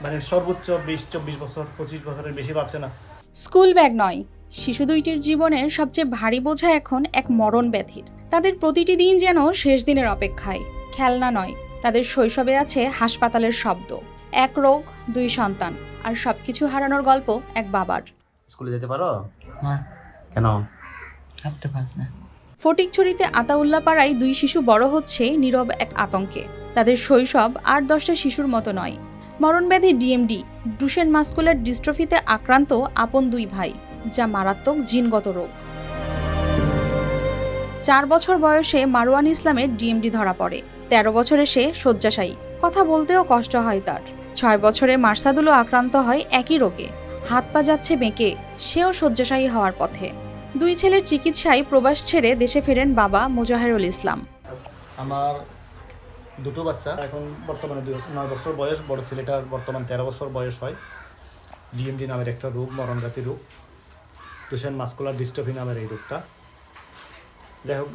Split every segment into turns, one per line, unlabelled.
মানে সর্বোচ্চ 20-24 বছর 25 বছরের বেশি বাঁচে না।
স্কুল ব্যাগ নয়, শিশু দুইটির জীবনের সবচেয়ে ভারী বোঝা এখন এক মরণ ব্যাধির। তাদের প্রতিটি দিন যেন শেষ দিনের অপেক্ষায়। খেলনা নয়, তাদের শৈশবে আছে হাসপাতালের শব্দ, এক রোগ, দুই সন্তান, আর সবকিছু হারানোর গল্প এক বাবার।
স্কুলে যেতে পারো
না,
কেন?
হাঁটতে পারি না।
ফটিকছড়িতে আতাউল্লাহ পাড়ায় দুই শিশু বড় হচ্ছে নীরব এক আতঙ্কে। তাদের শৈশব 8-10টা শিশুর মতো নয়। মরণব্যাধি ডিএমডি, ডুশেন মাস্কুলার ডিস্ট্রফিতে আক্রান্ত আপন দুই ভাই, যা মারাত্মক জিনগত রোগ। 4 বছর বয়সে মারওয়ান ইসলামের ডিএমডি ধরা পড়ে। 13 বছরে সে শয্যাশায়ী, কথা বলতেও কষ্ট হয় তার। 6 বছরে মার্সাদুলও আক্রান্ত হয় একই রোগে, হাত পা যাচ্ছে বেঁকে, সেও শয্যাশায়ী হওয়ার পথে। দুই ছেলের চিকিৎসায় প্রবাস ছেড়ে দেশে ফেরেন বাবা মোজাহেরুল ইসলাম।
আমার দুটো বাচ্চা, এখন বর্তমানে 9 বছর বয়স, বড় ছেলেটার বর্তমান 13 বছর বয়স হয়। ডিএমডি নামের একটা রোগ, মরণঘাতী রোগ, ডুশেন মাস্কুলার ডিস্ট্রফি নামের এই রোগটা। যাই হোক,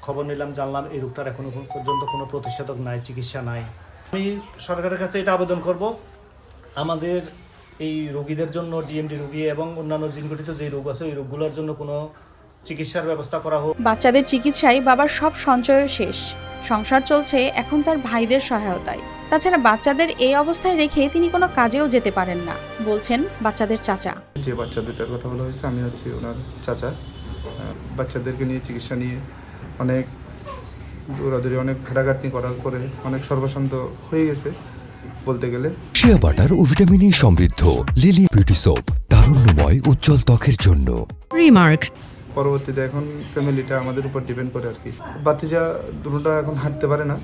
খবর নিলাম, জানলাম এই রোগটার এখনো পর্যন্ত কোনো প্রতিষেধক নাই, চিকিৎসা নাই। আমি সরকারের কাছে এটা আবেদন করব, আমাদের এই রোগীদের জন্য, ডিএমডি রোগী এবং অন্যান্য জিনগঠিত যে রোগ আছে, এই রোগগুলোর জন্য কোনো চিকিৎসার ব্যবস্থা করা হোক।
বাচ্চাদের চিকিৎসায় বাবার সব সঞ্চয় শেষ, সংসার চলছে এখন তার ভাইদের সহায়তায়। তাছাড়া বাচ্চাদের এই অবস্থায় রেখে তিনি কোনো কাজেও যেতে পারেন না, বলছেন বাচ্চাদের চাচা।
যে বাচ্চা দুটার কথা বলা হয়েছে, আমি হচ্ছি ওনার চাচা। বাচ্চাদেরকে নিয়ে চিকিৎসা নিয়ে অনেক দৌড়াদৌড়ি, অনেক ঘাটাঘাটনি করার পরে অনেক সর্বশান্ত হয়ে গেছে বলতে গেলে।
শিয়া বাটার ও ভিটামিনে সমৃদ্ধ লিলি বিউটি সোপ, তারুণ্যময় উজ্জ্বল ত্বকের জন্য।
রিমার্ক।
পরবর্তীতে এখন ফ্যামিলিটা আমাদের উপর ডিপেন্ড করে আর কি। বাতিজা দুটোটা এখন হাঁটতে পারে না,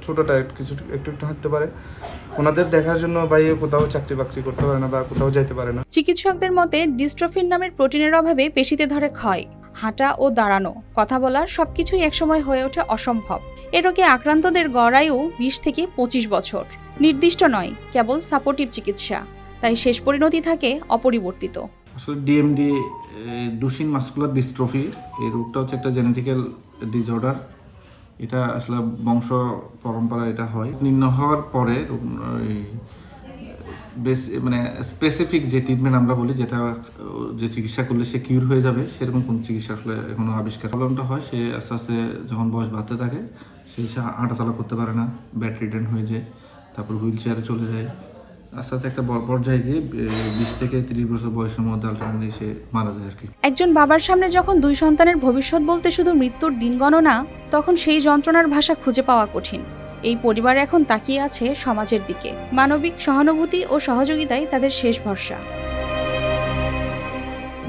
ছোটোটা একটু হাঁটতে পারে। ওনাদের দেখার জন্য বাইরে কোথাও চাকরি বাকরি করতে পারে না বা কোথাও যাইতে পারে না।
চিকিৎসকদের মতে ডিস্ট্রফিন নামের প্রোটিনের অভাবে পেশিতে ধরে ক্ষয়, হাঁটা ও দাঁড়ানো, কথা বলা সবকিছুই একসময় হয়ে ওঠে অসম্ভব। এ রোগে আক্রান্তদের গড় আয়ু 20 থেকে 25 বছর। নির্দিষ্ট নয়, কেবল সাপোর্টিভ চিকিৎসা, তাই শেষ পরিণতি থাকে অপরিবর্তিত।
আসলে ডিএমডি, ডুশেন মাস্কুলার ডিস্ট্রফি, এই রোগটা হচ্ছে একটা জেনেটিক্যাল ডিসঅর্ডার। এটা আসলে বংশ পরম্পরা এটা হয়। নির্ণয় হওয়ার পরে মানে স্পেসিফিক যে ট্রিটমেন্ট আমরা বলি, যেটা যে চিকিৎসা করলে সে কিউর হয়ে যাবে, সেরকম কোনো চিকিৎসা আসলে এখনো আবিষ্কার। প্রবলেমটা হয় সে আস্তে আস্তে যখন বয়স বাড়তে থাকে, সে হাঁটাচলা করতে পারে না, ব্যাড রিডেন হয়ে যায়, তারপর হুইল চেয়ারে চলে যায়। আস্তে আস্তে একটা পর্যায়ে গিয়ে 20 থেকে 30 বছর বয়সের মধ্যে আলটিমেটলি সে মারা যায় আর কি।
একজন বাবার সামনে যখন দুই সন্তানের ভবিষ্যৎ বলতে শুধু মৃত্যুর দিন গণনা, তখন সেই যন্ত্রণার ভাষা খুঁজে পাওয়া কঠিন। এই পরিবার এখন তাকিয়ে আছে সমাজের দিকে। মানবিক সহানুভূতি ও সহযোগিতাই তাদের শেষ ভরসা।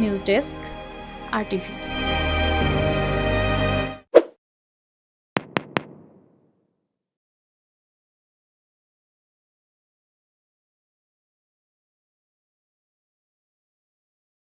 News desk, RTV।